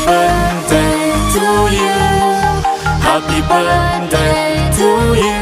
birthday to you. Happy birthday to you.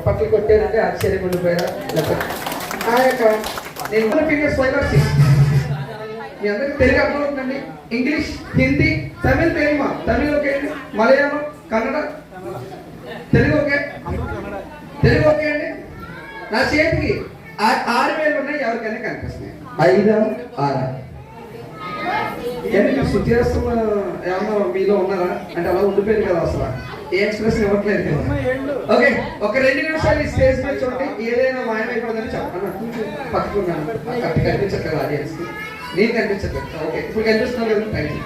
పట్లు కొట్టారంటే ఆశ్చర్యపడిపోయారా? ఆ యొక్క నేను ఫింగర్స్ 5 or 6 మీ అందరికి తెలుగు అర్థమవుతుందండి. English, Hindi, Tamil Telugu, Tamil okay, Malayalam, Kannada, Telugu okay, Telugu okay అండి. నా చేతికి 6 వేలు ఉన్నాయి, ఎవరికైనా కనిపిస్తున్నాయి. 5 6 ఏంటి శుద్ధి చేస్తున్న ఏమన్నా మీలో ఉన్నారా అంటే అలా ఉండిపోయింది కదా, అసలు ఏ ఎక్స్ప్రెస్ ఇవ్వట్లేదు కదా. ఓకే, ఒక 2 నిమిషాలు ఈ స్టేజ్ మీద చూడండి. ఏదైనా మాయమైపోయిందని చెప్పండి. పట్టుకున్నాను కనిపించట్లేదు ఆడియన్స్ కి, నేను కనిపించట్లేదు. ఓకే, ఇప్పుడు కనిపిస్తున్నాను కదా. Thank you.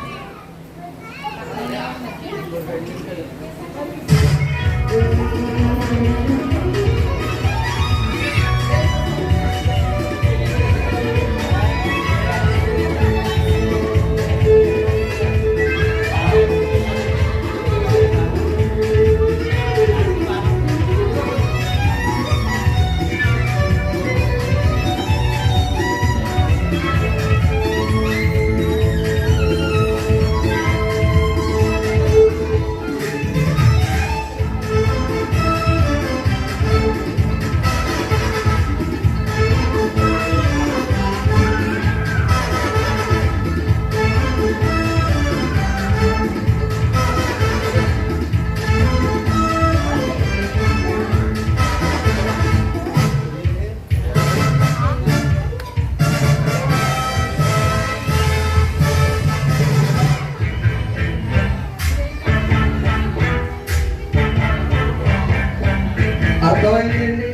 అర్థమైందండి?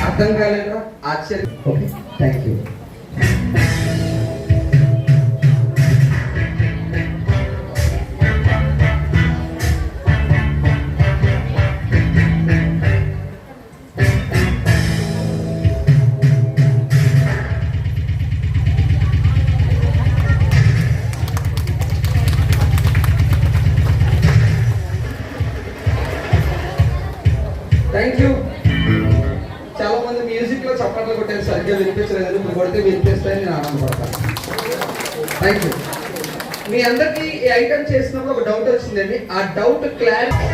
అర్థం కాలేదా? ఆశ్చర్యం. Okay, thank you. Thank you. చాలా మంది మ్యూజిక్ లో చప్పట్లు కొట్టారు, సరిగ్గా వినిపించలేదు. నేను ఆనందపడతాను. Thank you. మీ అందరికీ ఈ ఐటమ్ చేసినప్పుడు ఒక డౌట్ వచ్చిందండి. ఆ డౌట్ క్లారిటీ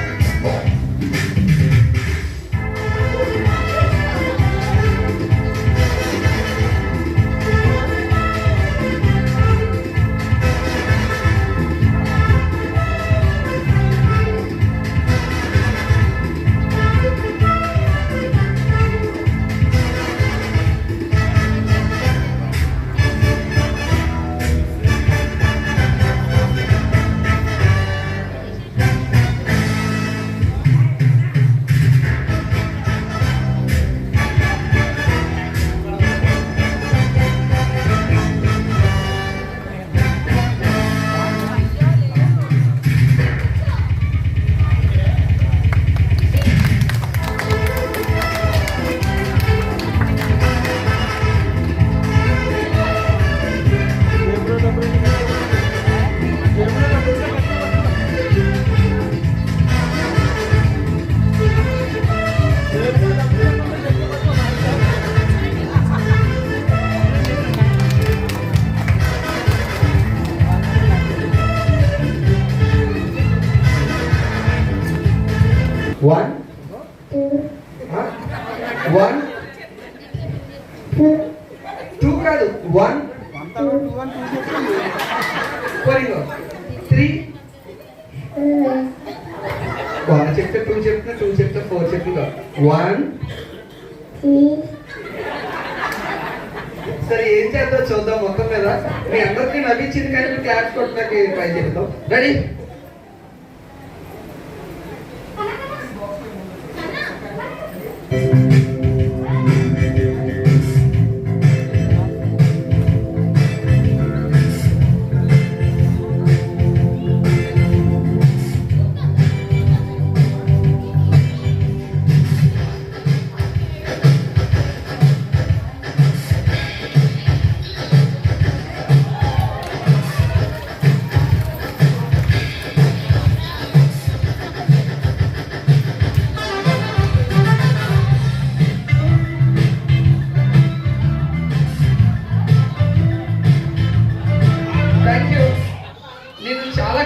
వన్ టూ కాదు, 1 3 1 చెప్తే 2 చెప్తున్నా, 2 చెప్తే 4 చెప్తుందా? 1 సరే ఏం చేద్దాం చూద్దాం. మొత్తం మీద మీ అందరికీ నవ్వించింది కానీ మీరు క్లాప్స్ కొట్టడానికి ట్రై చేద్దాం. రెడీ?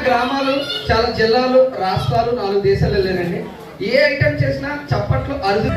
గ్రామాలు, చాలా జిల్లాలు, రాష్ట్రాలు, 4 దేశాలు వెళ్ళానండి. ఏ ఐటమ్ చేసినా చప్పట్లు అరుదు.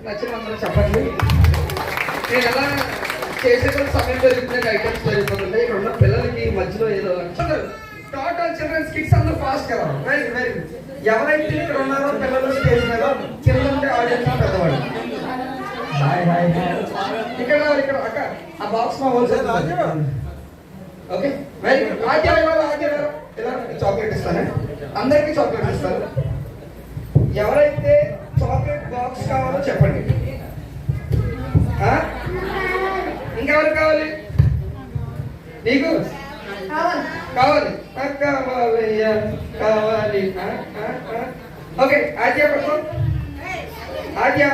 నచ్చిన అందరూ చెప్పండి. నేను ఎలా చేసేటువంటి సమయం జరుగుతుంది, ఐటమ్స్ జరుగుతుంది. ఇక్కడ ఉన్న పిల్లలకి మధ్యలో ఏదో టోటల్ చిల్డ్రన్స్ కిడ్స్ అందరూ ఫాస్ట్ కదా. Very very good. ఎవరైతే ఇక్కడ ఉన్నారో పిల్లలు స్టేజ్ మీద కింద ఉంటే ఆడియన్స్ పెద్దవాళ్ళు. Hi hi hi. ఇక్కడ ఇక్కడ అక్క ఆ బాక్స్ మా హోల్సేల్. Okay very good. ఇలా చాక్లెట్ ఇస్తాను, అందరికీ చాక్లెట్ ఇస్తాను. ఎవరైతే చాక్లెట్ బాక్స్ కావాలో చెప్పండి. ఇంకెవరు కావాలి? నీకు కావాలి కావాలి. ఓకే ఆద్య పట్టుకోండి. ఆద్య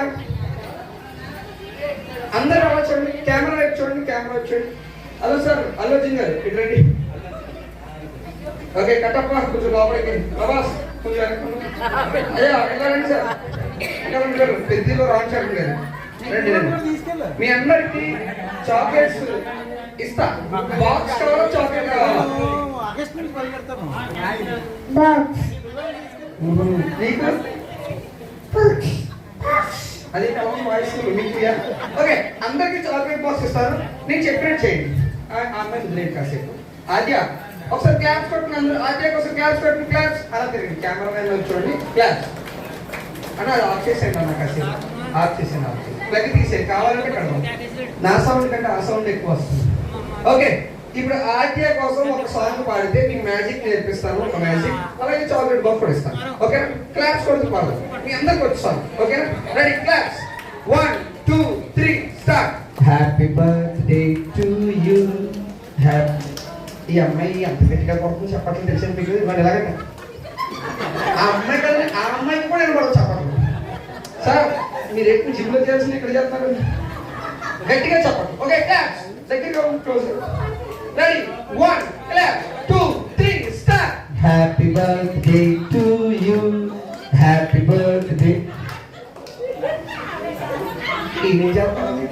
అందరూ అలా చూడండి, కెమెరా వైపు చూడండి, కెమెరా వైపు చూడండి. హలో సార్, అల్లు అర్జున్ గారు ఇటు రండి. ఓకే కట్టప్ప కొంచెం లోపలికి. ప్రభాస్ కొంచెం అయ్యా ఎలా రండి సార్, ఎలా ఉంటారు పెద్దలో రామ్ చరణ్ గారు రండి రండి. మీ అందరికి చాక్లెట్స్ ఇస్తా. బాక్స్ కావాలా చాక్లెట్ కావాలా? నీకు అదే వాయిస్ మీకు. ఓకే అందరికి చాక్లెట్ బాక్స్ ఇస్తాను, నేను చెప్పినట్టు చేయండి. అమ్మాయి వదిలేదు కాసేపు. ఆద్య ఒకసారి క్లాప్స్ కొట్టిన అందరూ. ఆద్యకి ఒకసారి క్లాప్స్ కొట్టిన, క్లాప్స్ అలా తిరిగి కెమెరా మ్యాన్ చూడండి. క్లాప్స్ అన్న అది ఆఫ్ చేసేయండి అన్న, కాసేపు ఆఫ్ చేసేయండి, ఆఫ్ చేసి ప్లగ్ తీసేయండి. కావాలంటే కడదాం, నా సౌండ్ కంటే ఆ సౌండ్ ఎక్కువ వస్తుంది. ఓకే ఇప్పుడు ఆద్య కోసం ఒక సాంగ్ పాడితే మీకు మ్యాజిక్ నేర్పిస్తాను, ఒక మ్యాజిక్, అలాగే చాక్లెట్ బాక్స్ కూడా ఇస్తాను. ఓకేనా? క్లాప్స్ కొడుతూ పాడదాం, మీ అందరికి వచ్చాను. ఓకేనా? Ready claps. 1 2 3 start. Happy birthday to you. ఈ అమ్మాయి అంత గట్టిగా కొడుతుంది చెప్పట్లు తెలిసింది మీకు. ఇవాళ ఎలాగంటే ఆ అమ్మాయి కదా, ఆ అమ్మాయికి కూడా నేను కూడా చెప్పట్లు. సార్ మీరు ఎక్కువ జిమ్లో చేయాల్సింది ఇక్కడ చేస్తున్నారు, గట్టిగా చెప్పండి. Okay claps. దగ్గరగా close. Ready 1 clap 2 3 start. Happy birthday to you. Happy birthday. ఈయన చెప్తాను,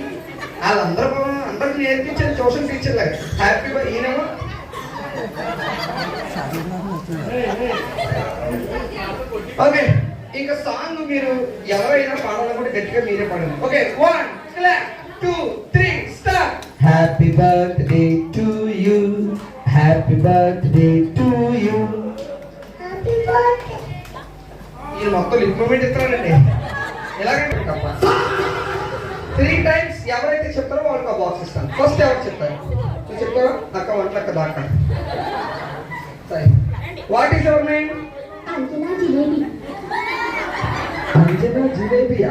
వాళ్ళందరూ అందరికి నేర్పించారు ట్యూషన్ టీచర్ లాగా. Happy birthday. ఈయనేమో ఓకే ఇంకా సాంగ్ మీరు ఎవరైనా పాడాలనుకుంటే గట్టిగా మీరే పాడండి. Okay 1 clap 2 3 start. Happy birthday to you. Happy birthday to you. ఈ మొత్తం ఇంప్రూవ్మెంట్ ఇస్తున్నారండి. ఎలాగంటే 3 టైమ్స్ ఎవరైతే చెప్తారో వాళ్ళకి ఆ బాక్స్ ఇస్తాను. ఫస్ట్ ఎవరు చెప్తారు? నువ్వు చెప్తారా? అక్క వంటలక్క దాకా. What is your name? Anjana జిలేబియా.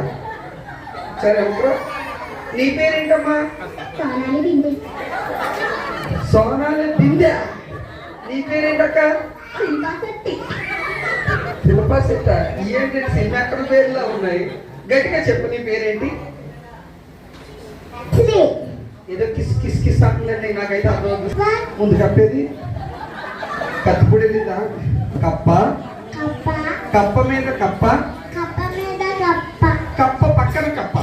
సరే ఒకరు. నీ పేరేంటమ్మా? సోనాలి బిందె. నీ పేరేంటక్క? శిల్పా శెట్ట. ఏంటి సినిమా ఎక్కడ పేర్లా ఉన్నాయి? గట్టిగా చెప్పు, నీ పేరేంటి? ఏదో కిస్ కిస్ కిస్ అంటుందండి, నాకైతే అర్థం. ముందు కప్పేది కత్తిపొడేది కప్ప. కప్ప మీద కప్ప. కప్ప పక్కన కప్ప.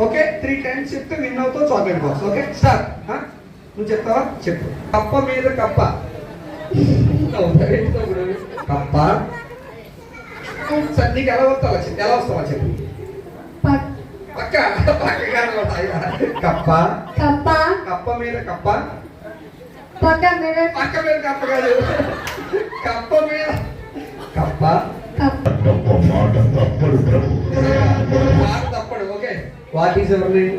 ఓకే 3 టైమ్స్ చెప్తే విన్ అవుతావు చాక్లెట్ బాక్స్. Okay start. నువ్వు చెప్తావా? చెప్పు. కప్ప మీద కప్ప. కప్ప. సార్ నీకు ఎలా వస్తావా చెప్పు, ఎలా వస్తావా చెప్పు. పక్క కప్ప. కప్ప మీద కప్ప. పక్క మీద కప్ప కాదు, కప్ప మీద కప్ప. తప్పడు. Okay what is your name?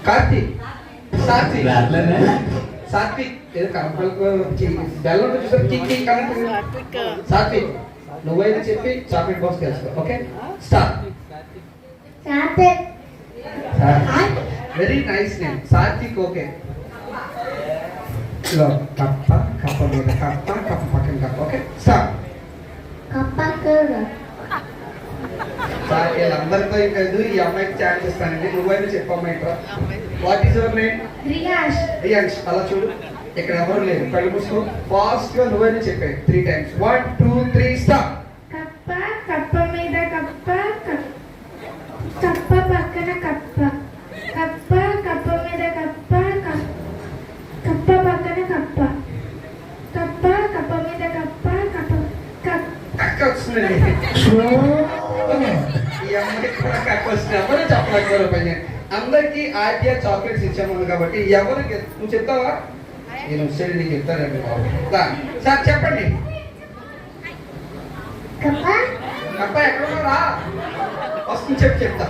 Karthik. Satvik. Satvik ఏదో బెల్లం చూసారు కిక్ సాత్విక్. నువ్వైతే చెప్పి చాక్లెట్ బాక్స్ తెలుసుకో. Okay start. Very nice name Satvik. Okay కప్ప. కప్ప మీద కప్ప. కప్ప పక్కన కప్ప. Okay start. వీళ్ళందరితో కాదు, ఈ అమ్మాయికి ఛాన్స్ ఇస్తానండి. నువ్వైతే చెప్పమ్మా. ఇక్కడ వాట్ ఈస్ యువర్ నేమ్? రియాన్స్. అలా చూడు, ఇక్కడ ఎవరు లేదు, కళ్ళు మూసుకో. ఫాస్ట్ గా నువ్వైతే చెప్పాయి 3 టైమ్స్. 1 2 3 స్టార్ట్. కప్ప. కప్ప మీద కప్ప. కప్ప పక్కన కప్ప. కప్ప. కప్ప మీద కప్ప. కప్ప పక్కన కప్ప. కప్ప. కప్ప మీద కప్ప. కప్ప. వస్తుందండి. ఈ అమ్మాయికి కూడా కక్క వస్తుంది. ఎవరు చెప్పలేకపోయారు పైన. అందరికీ ఆద్య చాక్లెట్స్ ఇచ్చాము కాబట్టి ఎవరికి నువ్వు చెప్తావా? నేను వచ్చేది నీకు చెప్తానండి బాబు. సార్ చెప్పండి. కప్ప ఎక్కడ రా వస్తుంది చెప్తా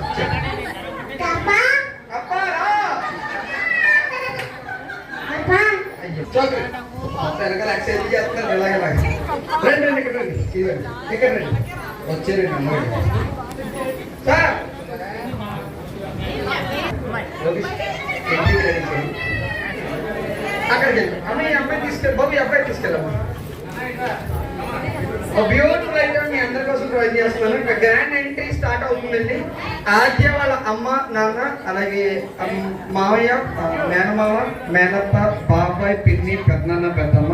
అయ్యో చాక్లెట్ వెనకాల ఎక్సైజ్ చేస్తున్నారు. ఇలాగ రండి ఇక్కడ రండి ఇక్కడ రండి వచ్చారండి అమ్మాయి. సార్ అక్కడికి వెళ్ళి అమ్మాయి అబ్బాయి తీసుకెళ్ళి బాబు ఈ అబ్బాయి తీసుకెళ్ళమ్మా. బ్యూటిఫుల్ ఐటమ్ మీ అందరి కోసం ప్రొవైడ్ చేస్తున్నాను. ఇక్కడ గ్రాండ్ ఎంట్రీ స్టార్ట్ అవుతుందండి. ఆద్య వాళ్ళ అమ్మ నాన్న అలాగే మావయ్య మేనమావ మేనత్త బాబాయ్ పిన్ని పెద్దనాన్న పెద్దమ్మ.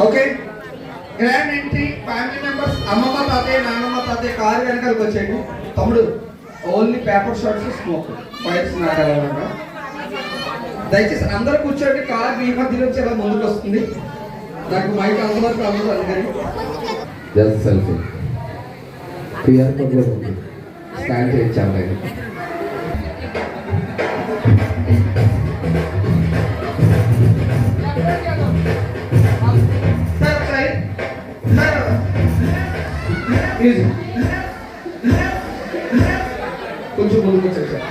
Okay grand entry family members అమ్మమ్మ తాతయ్య నాన్నమ్మ తాతయ్య కారు వెనకాలకు వచ్చేయండి. తమ్ముడు only paper shots smoke fights నాటాలన్నమాట. దయచేసి అందరూ కూర్చోండి. కార్ మీ మధ్య నుంచి ఎలా ముందుకు వస్తుంది. నాకు మైక్ అంతవరకు అందరూ అందుకని జస్ట్ సెల్ఫీ క్లియర్ కోడ్ ఉంది స్కాన్ చేయించాము. కొంచెం ముందుకు వచ్చేసారు.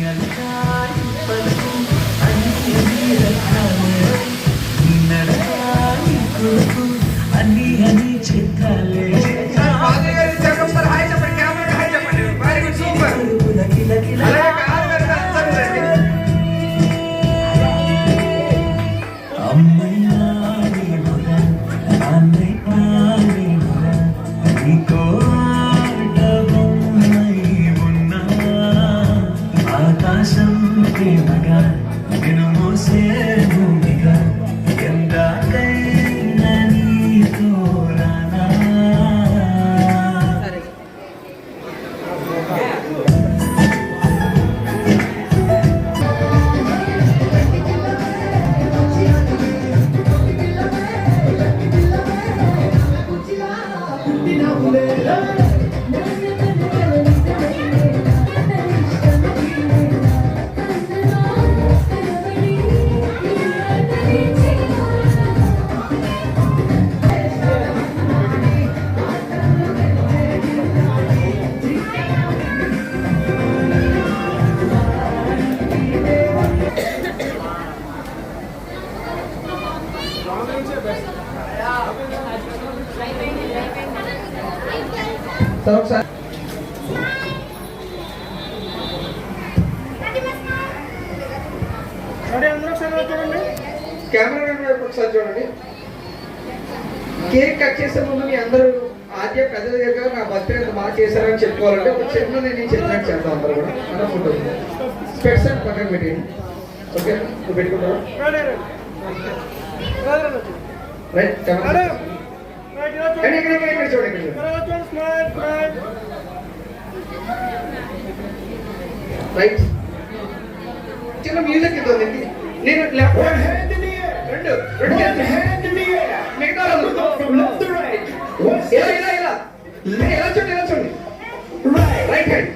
Ngân khai phân anh sir ఒకసారి కెమెరా వైపు ఒకసారి చూడండి. కేక్ కట్ చేసే ముందు మీ అందరూ ఆద్య పెద్ద దగ్గర నా బర్త్డే ఎంత బాగా చేశారని చెప్పుకోవాలంటే ఒక చిన్న నేను చెప్పినట్టు చేద్దాం అందరూ కూడా మన ఫోటో స్పెట్స్ అండ్ పక్కన పెట్టేయండి. ఓకే నువ్వు పెట్టుకుంటావా రైట్ కెమెరా ఇక్కడ చూడండి. రైట్ చిన్న మ్యూజిక్ ఇద్దాం. నేను లెఫ్ట్ రెండు మిగతా ఇలా చూడండి right hand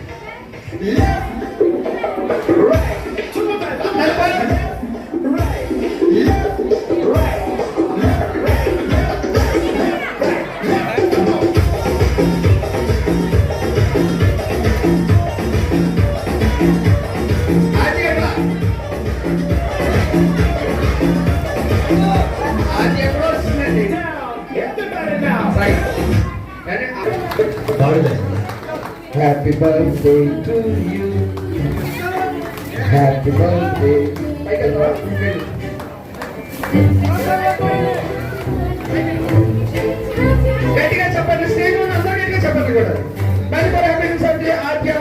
Happy birthday to you. Happy birthday. గట్టిగా చెప్పండి. స్టేజ్ లో అందరూ గట్టిగా చెప్పండి కూడా. మరి మరి happy birthday Aadya.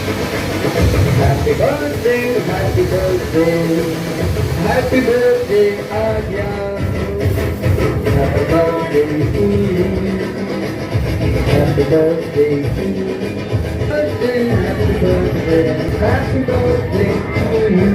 Happy birthday, happy birthday, happy birthday, Adya. Happy birthday to you. Happy birthday to you. Birthday, happy birthday, happy birthday to you.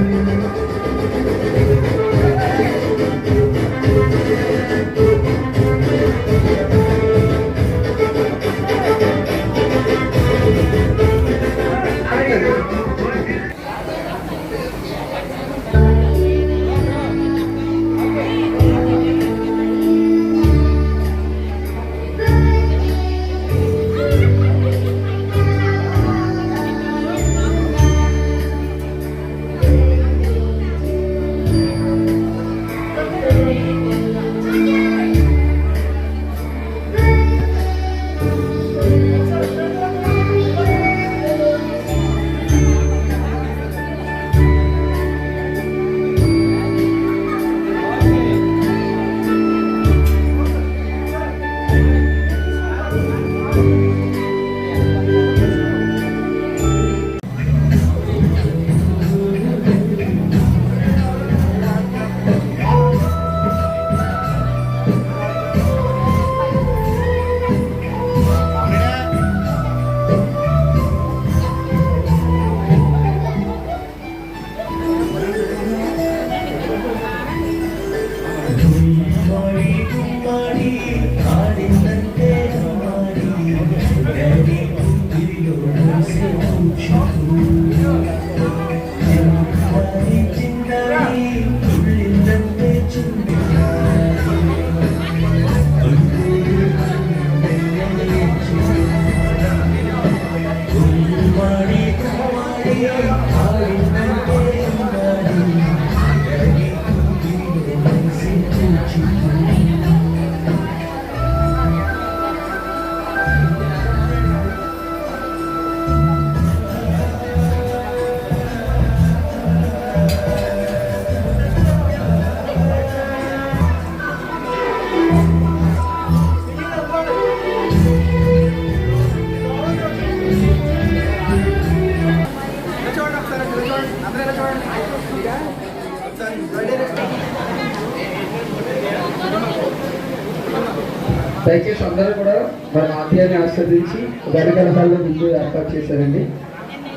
దయచేసి అందరూ కూడా మన ఆద్యాన్ని ఆస్వాదించి వెనకాల హాల్లో విందు ఏర్పాటు చేశారండి.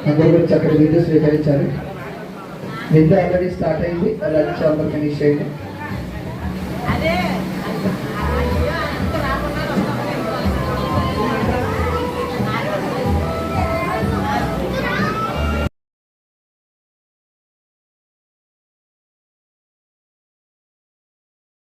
అందరూ కూడా చక్కటి విందు స్వీకరించారు. విందు ఆల్రెడీ స్టార్ట్ అయింది. లంచ్ అందరూ ఫినిష్ చేయండి.